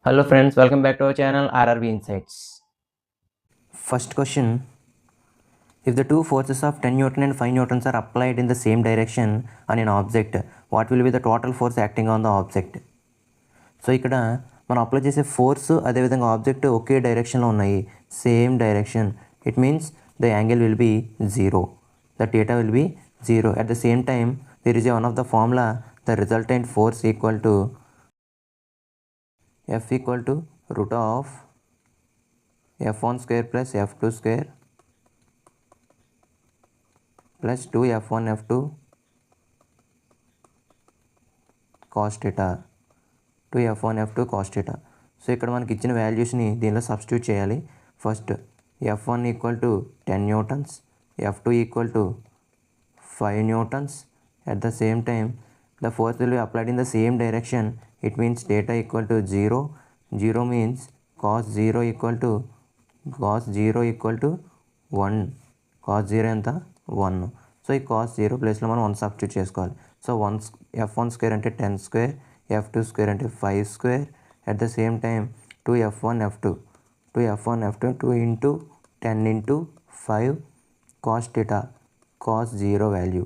Hello friends, welcome back to our channel RRB Insights. First question, if the two forces of 10 Newton and 5 Newtons are applied in the same direction on an object, what will be the total force acting on the object? So ఇక్కడ మనం apply చేసే force అదేవిధంగా object ఒకే డైరెక్షన్లో ఉన్నాయి, same direction. It means the angle will be zero, the theta will be zero. At the same time, there is one of the formula, the resultant force equal to F equal to root of F1 square plus F2 square plus 2 F1 F2 cos theta, 2 F1 F2 cos theta. So ఇక్కడ మనకి ఇచ్చిన వాల్యూస్ని దీనిలో substitute చేయాలి. First F1 equal to 10 newtons, F2 equal to 5 newtons. At the same time the force will be applied in the same direction. It means theta equal to 0. 0 means cos 0 equal to 1. cos 0 ఎంత 1. So ఈ cos 0 ప్లేస్లో మనం 1 substitute చేసుకోవాలి. So F1 square అంటే 10 square, F2 square అంటే 5 square. At the same time 2 F1 F2 2 into 10 into 5 cos theta, cos 0 value.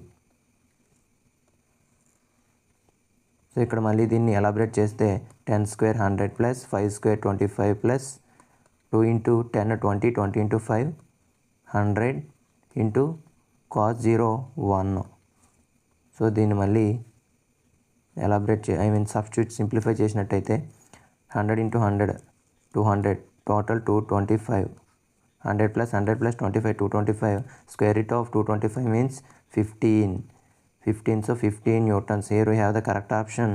So ఇక్కడ మళ్ళీ దీన్ని ఎలాబరేట్ చేస్తే 10 square 100 plus 5 square 25 plus 2 into 10 20 into 5 100 into cos 0 1. So దీన్ని మళ్ళీ elaborate substitute simplify చేసినట్టయితే 100 into 100 200, total 225. 100 plus 25 225. Square root of 225 means 15. So 15 newtons. Here we have the correct option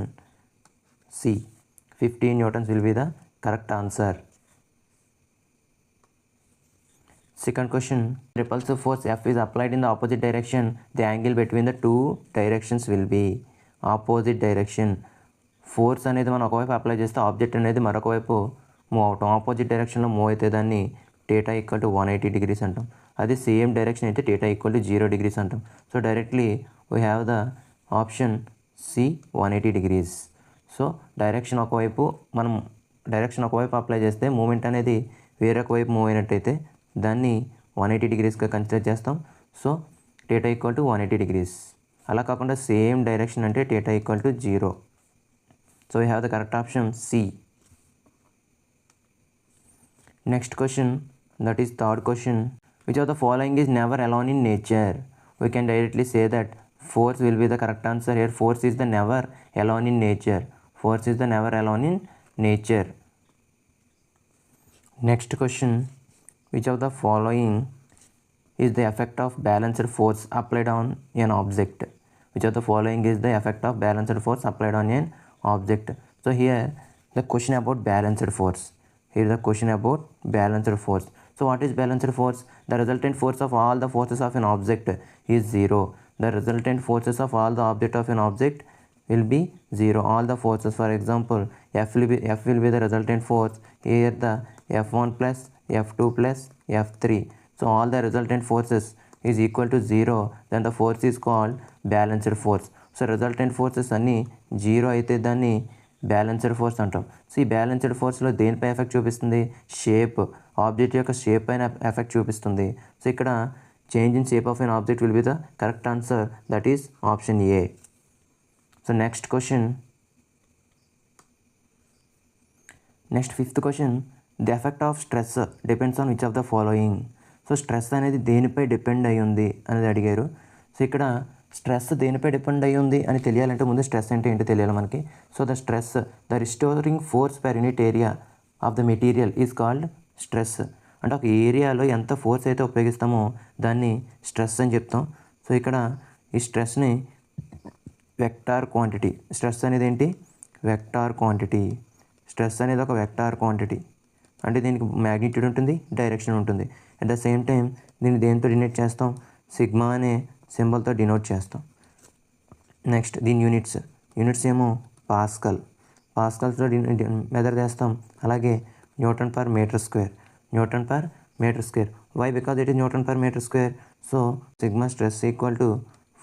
C. 15 newtons will be the correct answer. Second question, repulsive force F is applied in the opposite direction. The angle between the two directions will be opposite direction. Force అనేది మనం ఒకవైపు apply చేస్తే object అనేది మరొక వైపు move అవటం, opposite డైరెక్షన్లో move అయితే దాన్ని theta ఈక్వల్ టు 180 degrees అంటాం. అదే సేమ్ డైరెక్షన్ అయితే theta ఈక్వల్ టు 0 degrees అంటాం. So directly we have the option C 180 degrees. So direction ఒకవైపు అప్లై చేస్తే మూమెంట్ అనేది వేరొక వైపు మూవ్ అయినట్టయితే దాన్ని 180 degreesగా కన్సిడర్ చేస్తాం. So theta equal to 180 degrees. అలా కాకుండా సేమ్ డైరెక్షన్ అంటే theta equal to 0. So we have the correct option C. Next question, that is third question. Which of the following is never alone in nature? We can directly say that force will be the correct answer here. Force is the never alone in nature. Force is the never alone in nature. Next question, which of the following is the effect of balanced force applied on an object? Which of the following is the effect of balanced force applied on an object? So here the question about balanced force. Here the question about balanced force. So what is balanced force? The resultant force of all the forces of an object is 0. The resultant forces of all the object of an object will be 0. All the forces, for example, F will be the resultant force. Here the F1 plus F2 plus F3. So all the resultant forces is equal to 0. Then the force is called balanced force. So resultant forces అన్నీ 0 అయితే దాన్ని balanced force అంటాం. So ఈ balanced ఫోర్స్లో దేనిపై effect చూపిస్తుంది? Shape, object యొక్క shape పైన effect చూపిస్తుంది. సో ఇక్కడ change in shape of an object will be the correct answer, that is option A. So next fifth question, the effect of stress depends on which of the following. So stress అనేది దేనిపై depend అయి ఉంది అనేది అడిగారు. So ఇక్కడ stress దేనిపై depend అయి ఉంది అని తెలియాలంటే ముందు స్ట్రెస్ అంటే ఏంటో తెలియాలి మనకి. So the stress, the restoring force per unit area of the material is called stress. అంటే ఒక ఏరియాలో ఎంత ఫోర్స్ అయితే ఉపయోగిస్తామో దాన్ని స్ట్రెస్ అని చెప్తాం. సో ఇక్కడ ఈ స్ట్రెస్ని వెక్టార్ క్వాంటిటీ, స్ట్రెస్ అనేది ఏంటి? Vector quantity. స్ట్రెస్ అనేది ఒక వెక్టార్ క్వాంటిటీ, అంటే దీనికి మ్యాగ్నిట్యూడ్ ఉంటుంది, డైరెక్షన్ ఉంటుంది. అట్ ద సేమ్ టైం దీన్ని దేనితో డినోట్ చేస్తాం? సిగ్మా అనే సింబల్తో డినోట్ చేస్తాం. నెక్స్ట్ దీని యూనిట్స్ ఏమో పాస్కల్స్లో మెజర్ చేస్తాం. అలాగే newton per metre square. Why? Because it is newton per metre square. So sigma stress equal to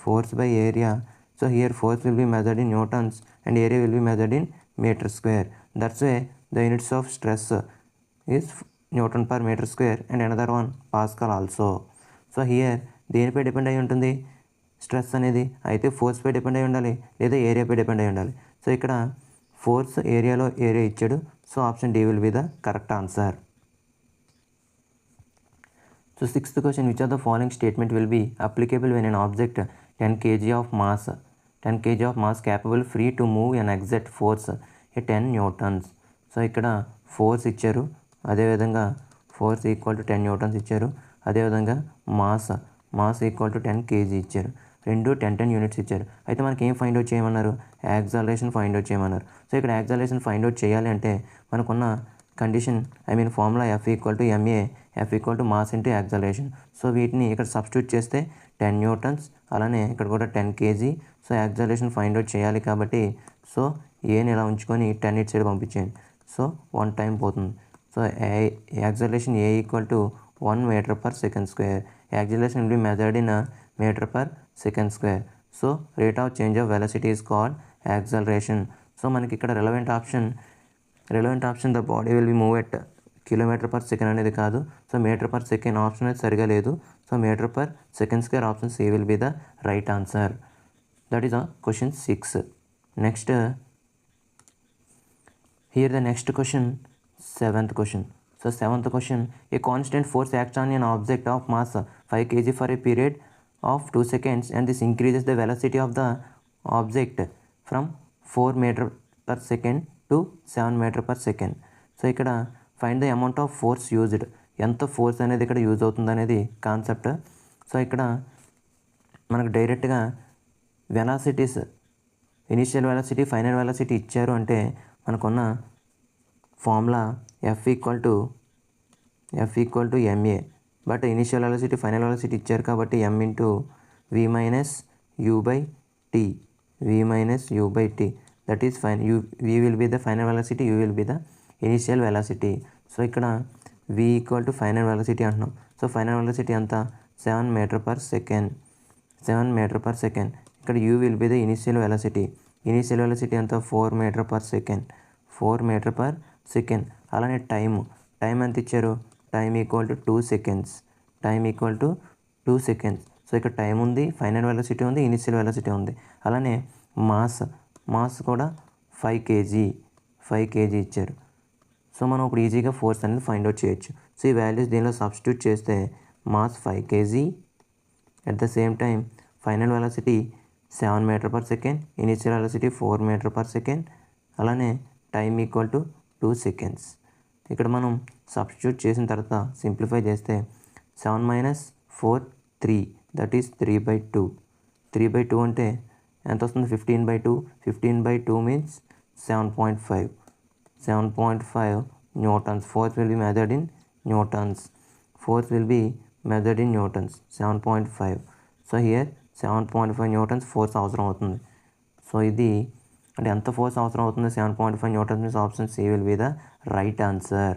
force by area. So here force will be measured in newtons and area will be measured in meter square. That's why the units of stress is Newton per meter square and another one Pascal also. So here దేనిపై depend అయి ఉంటుంది stress అనేది? అయితే ఫోర్స్పై depend అయి ఉండాలి లేదా ఏరియాపై depend అయి ఉండాలి. సో ఇక్కడ ఫోర్స్ ఏరియాలో ఏరియా ఇచ్చాడు. So option D will be the correct answer. So sixth question, which of the following statement will be applicable when an object 10 kg of mass capable free to move an exact force at 10 newtons. So ఇక్కడ force ఇచ్చారు, అదేవిధంగా force equal to 10 Newton's ఇచ్చారు, అదేవిధంగా mass equal to 10 kg ఇచ్చారు. రెండు 10 units ఇచ్చారు. అయితే మనకి ఏం ఫైండ్ అవుట్ చేయమన్నారు? యాక్సలరేషన్ ఫైండ్ అవుట్ చేయమన్నారు. సో ఇక్కడ యాక్సలరేషన్ ఫైండ్ అవుట్ చేయాలి అంటే మనకున్న condition formula F equal to MA, F equal to mass into acceleration. So వీటిని ఇక్కడ సబ్స్టిట్యూట్ చేస్తే 10 న్యూటన్స్, అలానే ఇక్కడ కూడా 10 kg. So acceleration find out చేయాలి కాబట్టి సో ఏని ఇలా ఉంచుకొని 10 ఇటు సైడ్ పంపించేయండి. సో 1 టైం పోతుంది. So acceleration A equal to 1 meter per second square. Acceleration will be measured in a meter per second square. So rate of change of velocity is called acceleration. So మనకి ఇక్కడ relevant option the body will be move at kilometer per second అనేది కాదు. So meter per second option అనేది సరిగా లేదు. So meter per second square option C will be the right answer. That is question 6. Next, here the next question, 7th question. So 7th question, a constant force acts on an object of mass 5 kg for a period of 2 seconds and this increases the velocity of the object from 4 meter per second to 7 meter per second. So ఇక్కడ find the amount of force used, ఎంత force అనేది ఇక్కడ use అవుతుంది అనేది concept. So ఇక్కడ మనకు డైరెక్ట్గా velocities, initial velocity, final velocity ఇచ్చారు అంటే మనకున్న formula F equal to MA. But initial velocity, final velocity ఇచ్చారు కాబట్టి M into V minus U by T. That is V will be the final velocity, U will be the initial velocity. So ఇక్కడ V equal to final velocity అంటున్నాం. So final velocity అంతా 7 meter per second. ఇక్కడ U will be the initial velocity అంతా 4 meter per second. అలానే time ఎంత ఇచ్చారు? Time equal to 2 seconds. So ఇక్కడ time ఉంది, ఫైనల్ వెలాసిటీ ఉంది, ఇనిషియల్ వెలాసిటీ ఉంది. అలానే మాస్ కూడా 5 kg ఇచ్చారు. సో మనం ఇప్పుడు ఈజీగా ఫోర్స్ అనేది ఫైండ్ అవుట్ చేయొచ్చు. సో ఈ వాల్యూస్ దీనిలో సబ్స్టిట్యూట్ చేస్తే mass 5 kg, at the same time final velocity 7 meter per second, initial velocity 4 meter per second, అలానే టైం ఈక్వల్ టు 2 seconds. ఇక్కడ మనం సబ్స్టిట్యూట్ చేసిన తర్వాత సింప్లిఫై చేస్తే 7 minus 4 3, దట్ ఈస్ 3/2. 3/2 అంటే ఎంత వస్తుంది? 15/2 means 7.5 newtons. Force will be measured in newtons. 7.5. So here 7.5 newtons force అవసరం అవుతుంది. సో ఇది అంటే ఎంత ఫోర్స్ అవసరం అవుతుంది? 7.5 newtons means option C will be the right answer.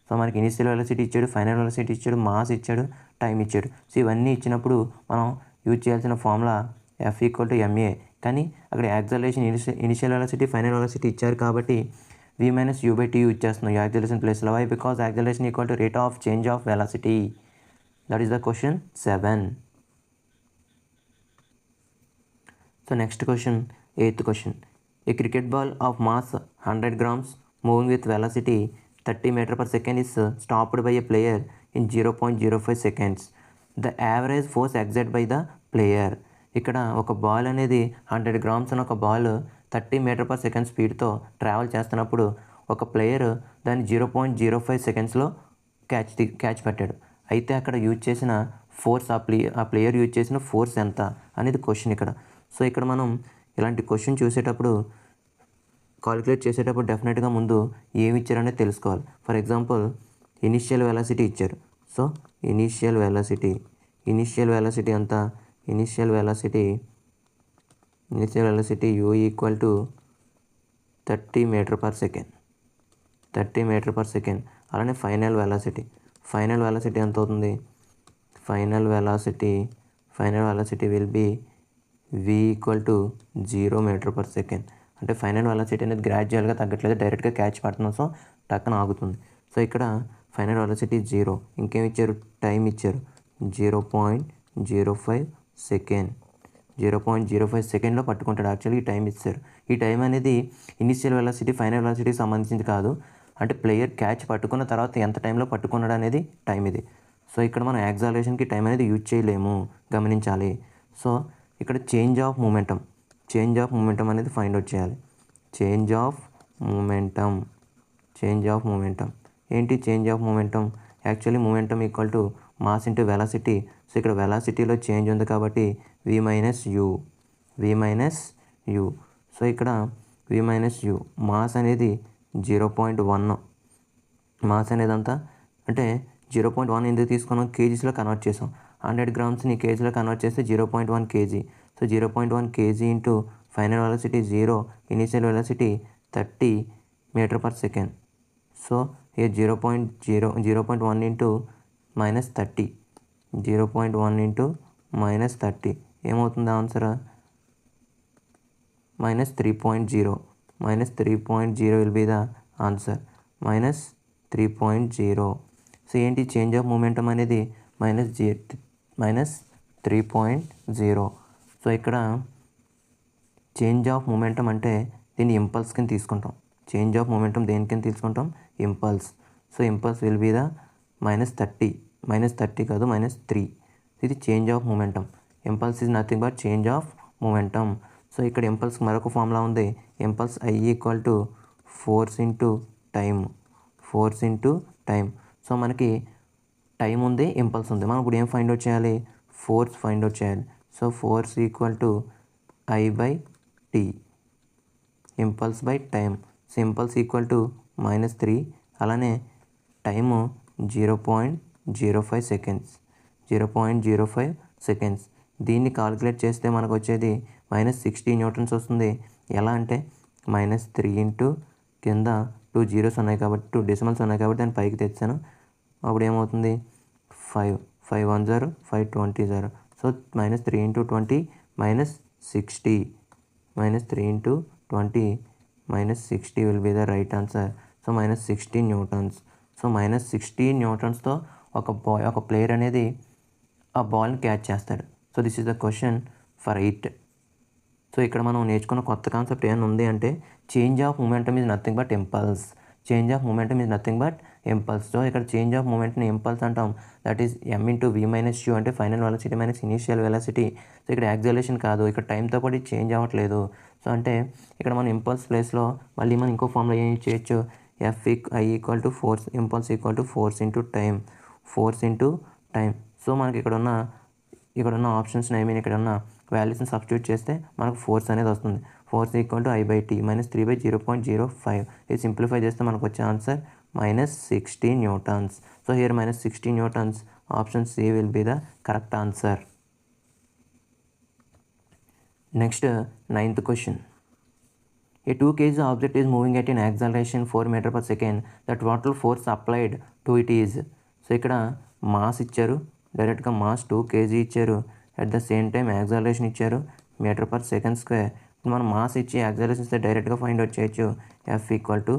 So మనకి ఇనిషియల్ వెలాసిటీ ఇచ్చాడు, ఫైనల్ వెలాసిటీ ఇచ్చాడు, మాస్ ఇచ్చాడు, టైం ఇచ్చాడు. సో ఇవన్నీ ఇచ్చినప్పుడు మనం యూజ్ చేయాల్సిన formula F equal to MA. కానీ అక్కడ acceleration, initial velocity, final velocity ఇచ్చారు కాబట్టి V minus U by T use చేస్తున్నాం యాక్సలరేషన్ ప్లేస్లో. Why? Because acceleration equal to rate of change of velocity. That is the question 7. So next question, 8th question. A cricket ball of mass 100 grams moving with velocity 30 meter per second is stopped by a player in 0.05 seconds. The average force exerted by the player. ఇక్కడ ఒక ball అనేది 100 grams అని ఒక ball 30 meter per second స్పీడ్తో travel చేస్తున్నప్పుడు ఒక player దాన్ని 0.05 సెకండ్స్లో క్యాచ్ పెట్టాడు. అయితే అక్కడ యూజ్ చేసిన ఫోర్స్, ఆ ప్లేయర్ యూజ్ చేసిన ఫోర్స్ ఎంత అనేది క్వశ్చన్ ఇక్కడ. సో ఇక్కడ మనం ఇలాంటి క్వశ్చన్ చూసేటప్పుడు, కాలిక్యులేట్ చేసేటప్పుడు డెఫినెట్గా ముందు ఏమి ఇచ్చారనేది తెలుసుకోవాలి. ఫర్ ఎగ్జాంపుల్ ఇనిషియల్ వెలాసిటీ ఇచ్చారు. సో ఇనిషియల్ వెలాసిటీ అంతా, initial velocity U equal to 30 meter per second. అలానే ఫైనల్ వెలాసిటీ ఎంత అవుతుంది? Final velocity will be V equal to 0 meter per second. అంటే ఫైనల్ వెలాసిటీ అనేది గ్రాడ్యువల్గా తగ్గట్లేదు, డైరెక్ట్గా క్యాచ్ పడుతున్నాం, సో టక్కన ఆగుతుంది. సో ఇక్కడ ఫైనల్ వెలాసిటీ 0. ఇంకేం ఇచ్చారు, టైం ఇచ్చారు 0.05 సెకండ్. 0.05 సెకండ్లో పట్టుకుంటాడు. యాక్చువల్లీ ఈ టైం ఇచ్చారు. ఈ టైం అనేది ఇనిషియల్ వెలాసిటీ ఫైనల్ వెలాసిటీకి సంబంధించింది కాదు, అంటే ప్లేయర్ క్యాచ్ పట్టుకున్న తర్వాత ఎంత టైంలో పట్టుకున్నాడు అనేది టైం ఇది. సో ఇక్కడ మనం యాక్సలరేషన్కి టైం అనేది యూజ్ చేయలేము, గమనించాలి. సో ఇక్కడ చేంజ్ ఆఫ్ మూమెంటం అనేది ఫైండ్ అవుట్ చేయాలి. చేంజ్ ఆఫ్ మూమెంటం ఏంటి? Change of momentum actually momentum equal to mass into velocity. So ఇక్కడ వెలాసిటీలో చేంజ్ ఉంది కాబట్టి v మైనస్ యూ. సో ఇక్కడ v మైనస్ యూ. మాస్ అనేది 0.1. మాస్ అనేది అంతా అంటే 0.1 ఎందుకు తీసుకున్నాం, కేజీస్లో కన్వర్ట్ చేసాం. 100 గ్రామ్స్ని కేజీలో కన్వర్ట్ చేస్తే 0.1 kg. So 0.1 kg into final velocity 0, initial velocity 30 metre per second. So here 0.1 into -30, 0.1 into -30 ఏమవుతుంది answer? -3.0. -3.0 will be the answer. -3.0. So ఏంటి చేంజ్ ఆఫ్ మూమెంటం అనేది -3.0. సో ఇక్కడ చేంజ్ ఆఫ్ మూమెంటం అంటే దీన్ని ఇంపల్స్ కింద తీసుకుంటాం. చేంజ్ ఆఫ్ మూమెంటం దేని కింద తీసుకుంటాం? Impulse. So impulse will be the -30 కాదు -3. ఇది change of momentum. Impulse is nothing but change of momentum. So ఇక్కడ ఇంపల్స్ మరొక ఫార్ములా ఉంది. Impulse I equal to force into time. So మనకి టైం ఉంది, ఇంపల్స్ ఉంది. మనం ఇప్పుడు ఏం ఫైండ్ అవుట్ చేయాలి? ఫోర్స్ ఫైండ్ అవుట్ చేయాలి. So force equal to I/T, impulse by time. So impulse equal to -3, అలానే టైము 0.05 సెకండ్స్. దీన్ని కాలిక్యులేట్ చేస్తే మనకు వచ్చేది -60 న్యూటన్స్ వస్తుంది. ఎలా అంటే -3 ఇంటూ కింద 2 జీరోస్ ఉన్నాయి కాబట్టి 2 డెసిమల్స్ ఉన్నాయి కాబట్టి దాన్ని పైకి తెచ్చాను. అప్పుడు ఏమవుతుంది? 5 1 0 5 20 0. So -3 into 20 -60. -3 into 20 -60 will be the right answer. So -16 newtons. So -16 న్యూటన్స్తో ఒక ప్లేయర్ అనేది ఆ బాల్ని క్యాచ్ చేస్తాడు. So this is the question for 8. So ఇక్కడ మనం నేర్చుకున్న కొత్త కాన్సెప్ట్ ఏమైనా ఉంది అంటే change of momentum is nothing but impulse. So ఇక్కడ చేంజ్ ఆఫ్ మూమెంట్ని ఇంపల్స్ అంటాం. That is m into v minus u అంటే final velocity minus initial velocity. So ఇక్కడ యాక్సలరేషన్ కాదు, ఇక్కడ టైంతో పాటు చేంజ్ అవ్వట్లేదు. సో అంటే ఇక్కడ మనం ఇంపల్స్ ప్లేస్లో మళ్ళీ మనం ఇంకో ఫార్ములా ఏం చేయొచ్చు? I equal to force, impulse equal to force into time. So మనకి ఇక్కడ ఉన్న ఆప్షన్స్ని ఇక్కడ ఉన్న వాల్యూస్ని సబ్స్టిట్యూట్ చేస్తే మనకు ఫోర్స్ అనేది వస్తుంది. Force equal to I/T -3/0.05. ఇది సింప్లిఫై చేస్తే మనకు వచ్చే answer -60 newtons. So here -60 newtons, option C will be the correct answer. Next 9th question. A 2 kg object is moving at an acceleration 4 meter per second. The total force applied to it is. So ఇక్కడ mass ఇచ్చారు, డైరెక్ట్గా mass 2 kg ఇచ్చారు. At the same time acceleration ఇచ్చారు metre per second square. మనం mass ఇచ్చి acceleration ఇస్తే డైరెక్ట్గా find out చేయొచ్చు. F equal to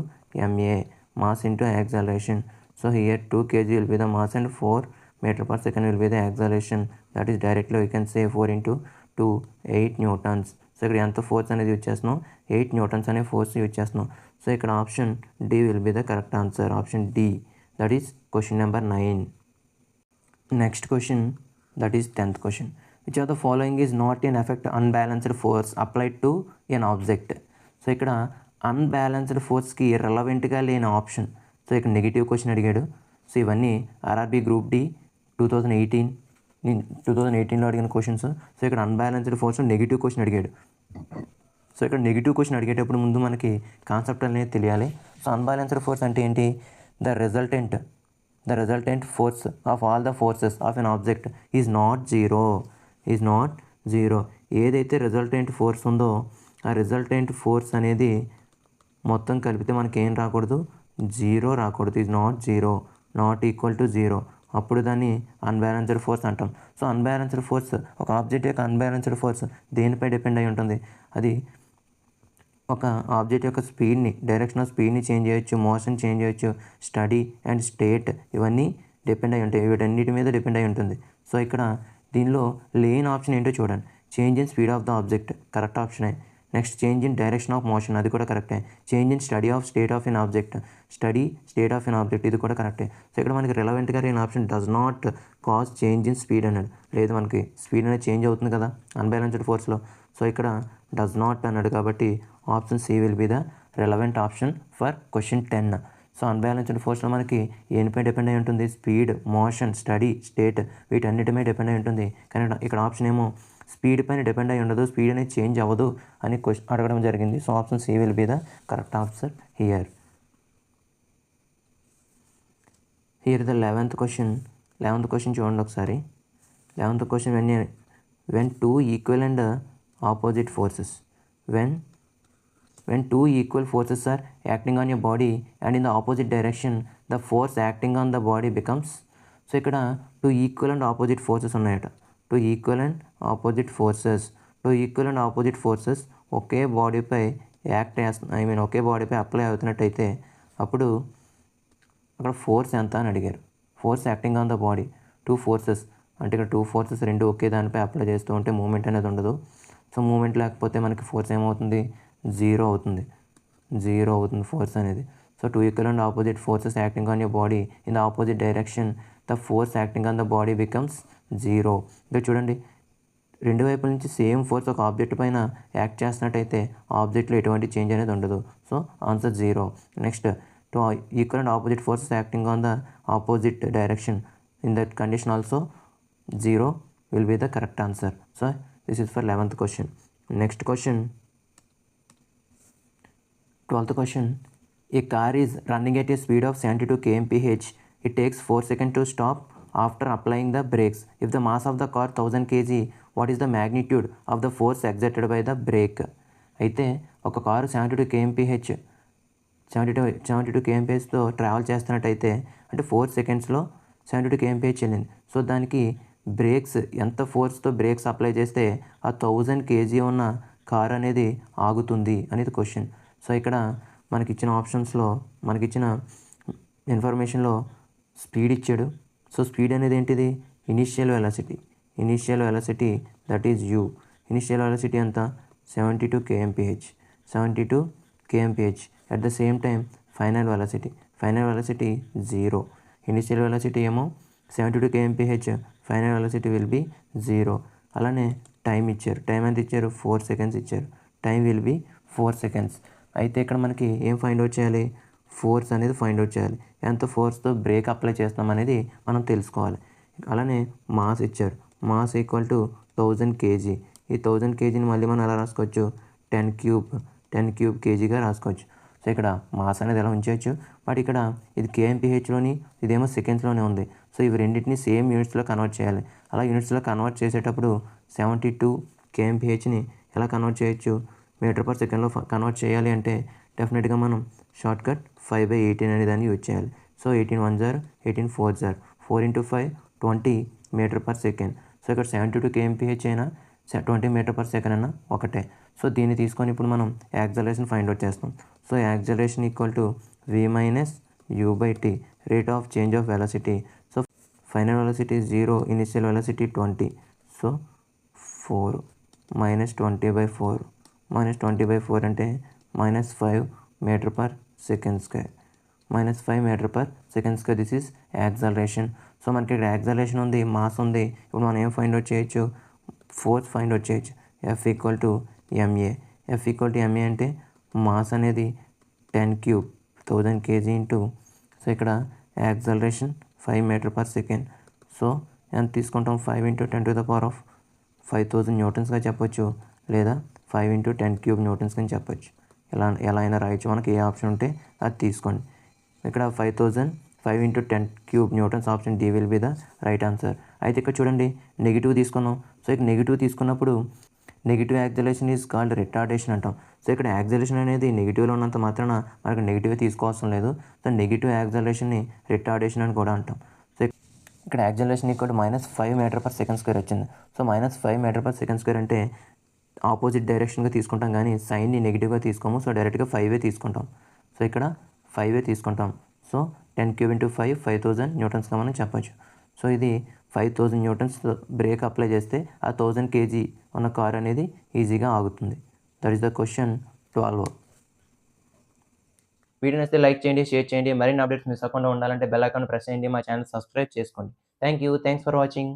ma, mass into acceleration. So here 2 kg will be the mass and 4 meter per second will be the acceleration. That is directly you can say 4 into 2 8 newtons. So ఇక్కడ ఎంత force అనేది use చేస్తున్నాం? 8 Newton's అనే force use చేస్తున్నాం. So ఇక్కడ option D will be the correct answer. Option D, that is question number 9. Next question, that is 10th question. Which of the following is not an effect unbalanced force applied to an object. So ఇక్కడ unbalanced ఫోర్స్కి రెలవెంట్గా లేని option. So ఇక్కడ negative question అడిగాడు. So ఇవన్నీ RRB group D 2018లో అడిగిన questions. So ఇక్కడ unbalanced force negative question అడిగాడు. So ఇక్కడ negative question అడిగేటప్పుడు ముందు మనకి కాన్సెప్ట్ అనేది తెలియాలి. సో అన్బ్యాలెన్స్డ్ ఫోర్స్ అంటే ఏంటి? The resultant force of all the forces of an object is not zero. ఏదైతే రిజల్టెంట్ ఫోర్స్ ఉందో ఆ రిజల్టెంట్ ఫోర్స్ అనేది మొత్తం కలిపితే మనకి ఏం రాకూడదు? 0 రాకూడదు. Is not zero, not equal to 0. అప్పుడు దాన్ని అన్బ్యాలెన్స్డ్ ఫోర్స్ అంటాం. సో అన్బ్యాలెన్స్డ్ ఫోర్స్, ఒక ఆబ్జెక్ట్ యొక్క అన్బ్యాలెన్స్డ్ ఫోర్స్ దేనిపై డిపెండ్ అయి ఉంటుంది? అది ఒక ఆబ్జెక్ట్ యొక్క స్పీడ్ని, డైరెక్షన్ ఆఫ్ స్పీడ్ని చేంజ్ చేయొచ్చు, మోషన్ చేంజ్ చేయొచ్చు, స్టడీ అండ్ స్టేట్ ఇవన్నీ డిపెండ్ అయి ఉంటాయి. వీటన్నిటి మీద డిపెండ్ అయి ఉంటుంది. సో ఇక్కడ దీనిలో లేని ఆప్షన్ ఏంటో చూడండి. Change in speed of the object correct ఆప్షనే. Next change in direction of motion అది కూడా కరెక్టే. Change in study of state of an object, study state of an object ఇది కూడా కరెక్టే. సో ఇక్కడ మనకి రిలవెంట్గా లేని option does not cause change in speed అన్నాడు. లేదు, మనకి స్పీడ్ అనేది చేంజ్ అవుతుంది కదా అన్బ్యాలెన్స్డ్ ఫోర్స్లో. సో ఇక్కడ డస్ నాట్ అన్నాడు కాబట్టి option C will be the relevant option for question 10. So unbalanced ఫోర్స్లో మనకి ఏనిపై డిపెండ్ అయి ఉంటుంది? స్పీడ్, మోషన్, స్టడీ, స్టేట్ వీటన్నిటిపై డిపెండ్ అయి ఉంటుంది. కానీ ఇక్కడ ఆప్షన్ ఏమో స్పీడ్ పైన డిపెండ్ అయి ఉండదు, స్పీడ్ అనేది చేంజ్ అవ్వదు అని అడగడం జరిగింది. So option C will be the correct answer here. Here the 11th question చూడండి ఒకసారి. 11th question when two equal and opposite forces when two equal forces are acting on your body and in the opposite direction the force acting on the body becomes. So ఇక్కడ two equal and opposite forces ఉన్నాయట. Two equal and opposite forces ఒకే బాడీపై act చేస్తున్న ఒకే బాడీపై apply అవుతున్నట్టయితే అప్పుడు అక్కడ force ఎంత అని అడిగారు. Force acting on the body, two forces అంటే ఇక్కడ టూ ఫోర్సెస్ రెండు ఒకే దానిపై అప్లై చేస్తూ ఉంటే మూమెంట్ అనేది ఉండదు. సో మూమెంట్ లేకపోతే మనకి ఫోర్స్ ఏమవుతుంది? జీరో అవుతుంది ఫోర్స్ అనేది. So two equal and opposite forces acting on your body in the opposite direction the force acting on the body becomes zero. ఇక్కడ చూడండి, రెండు వైపుల నుంచి సేమ్ ఫోర్స్ ఒక ఆబ్జెక్ట్ పైన యాక్ట్ చేస్తున్నట్టయితే ఆబ్జెక్ట్లో ఎటువంటి చేంజ్ అనేది ఉండదు. So answer zero. Next two equal and opposite forces acting on the opposite direction in that condition also zero will be the correct answer. So this is for 11th question. Next question 12th question. A car is running at a speed of 72 kmph. It takes 4 seconds to stop after applying the brakes. If the mass of the car 1000 kg, what is the magnitude of the force exerted by the brake? అయితే ఒక car 72 kmph travel చేస్తున్నట్టయితే అంటే 4 సెకండ్స్లో 72 kmph వెళ్ళింది. So దానికి breaks ఎంత ఫోర్స్తో breaks apply చేస్తే ఆ 1000 kg ఉన్న కార్ అనేది ఆగుతుంది అనేది క్వశ్చన్. సో ఇక్కడ మనకిచ్చిన ఆప్షన్స్లో మనకిచ్చిన ఇన్ఫర్మేషన్లో స్పీడ్ ఇచ్చాడు. సో స్పీడ్ అనేది ఏంటిది? Initial velocity that is you. Initial velocity ఎంత? 72 kmph. At the same time final velocity zero. Initial velocity ఏమో 72 kmph, final velocity will be zero. అలానే టైం ఇచ్చారు. టైం ఎంత ఇచ్చారు? 4 seconds ఇచ్చారు. Time will be 4 seconds. అయితే ఇక్కడ మనకి ఏం ఫైండ్ అవుట్ చేయాలి? ఫోర్స్ అనేది ఫైండ్ అవుట్ చేయాలి. ఎంత ఫోర్స్తో బ్రేక్ అప్లై చేస్తాం అనేది మనం తెలుసుకోవాలి. అలానే మాస్ ఇచ్చారు. Mass equal to 1000 kg. ఈ 1000 kgని మళ్ళీ మనం ఎలా రాసుకోవచ్చు? 10 క్యూబ్ kgగా రాసుకోవచ్చు. సో ఇక్కడ మాస్ అనేది ఎలా ఉంచవచ్చు. బట్ ఇక్కడ ఇది kmpHలోని, ఇదేమో సెకండ్స్లోనే ఉంది. సో ఇవి రెండింటిని సేమ్ యూనిట్స్లో కన్వర్ట్ చేయాలి. అలా యూనిట్స్లో కన్వర్ట్ చేసేటప్పుడు 72 kmpHని ఎలా కన్వర్ట్ చేయొచ్చు? మీటర్ పర్ సెకండ్లో కన్వర్ట్ చేయాలి అంటే డెఫినెట్గా మనం షార్ట్కట్ 5/18 అనే దాన్ని యూజ్ చేయాలి. So 18 1 0, 18 4 0, 4 × 5 20 metre per second. So ఇక్కడ 72 kmph అయినా 20 మీటర్ పర్ సెకండ్ అయినా ఒకటే. సో దీన్ని తీసుకొని ఇప్పుడు మనం యాక్సలరేషన్ ఫైండ్ అవుట్ చేస్తాం. So acceleration equal to v - u/t, rate of change of velocity. So final velocity 0, initial velocity 20. So 4 - 20/4 -20/4 అంటే -5 metre per second square. -5 metre per second square. This is acceleration. So మనకి ఇక్కడ acceleration ఉంది, mass ఉంది. ఇప్పుడు మనం ఏం find out చేయొచ్చు? Force find out చేయొచ్చు. F = ma అంటే మాస్ అనేది 10 క్యూబ్ 1000 kg ఇంటూ, సో ఇక్కడ acceleration 5 metre per second. So ఎంత తీసుకుంటాం? 5 × 10⁵ న్యూటన్స్గా చెప్పొచ్చు, లేదా 5 × 10³ న్యూటన్స్ అని చెప్పొచ్చు. ఎలా అయినా రాయొచ్చు. మనకి ఏ ఆప్షన్ ఉంటే అది తీసుకోండి. ఇక్కడ 5000 5 × 10³ newtons, option D will be the right answer. అయితే ఇక్కడ చూడండి, నెగిటివ్ తీసుకున్నాం. సో ఇక్కడ నెగిటివ్ తీసుకున్నప్పుడు negative acceleration is called retardation అంటాం. సో ఇక్కడ యాక్సలరేషన్ అనేది నెగిటివ్లో ఉన్నంత మాత్రాన మనకు నెగిటివ్ తీసుకోవాల్సిన లేదు. సో నెగిటివ్ యాక్సలరేషన్ని రిటార్డేషన్ అని కూడా అంటాం. సో ఇక్కడ acceleration equal to -5 metre per second square వచ్చింది. So -5 metre per second square అంటే ఆపోజిట్ డైరెక్షన్గా తీసుకుంటాం కానీ సైన్ని నెగిటివ్గా తీసుకోము. సో డైరెక్ట్గా 5 తీసుకుంటాం. సో ఇక్కడ 5 తీసుకుంటాం. సో 10 క్యూబ్ ఇంటూ 5 5000 న్యూటన్స్గా మనం చెప్పొచ్చు. సో ఇది 5000 న్యూటన్స్ బ్రేక్ అప్లై చేస్తే ఆ 1000 kg ఉన్న కార్ అనేది ఈజీగా ఆగుతుంది. That is the question 12. Video నచ్చితే లైక్ చేయండి, షేర్ చేయండి. మరిన్ని అప్డేట్స్ మిస్ అవ్వకుండా ఉండాలంటే బెల్ ఐకాన్ ప్రెస్ చేయండి. మా ఛానల్ సబ్స్క్రైబ్ చేసుకోండి. Thank you. Thanks for watching.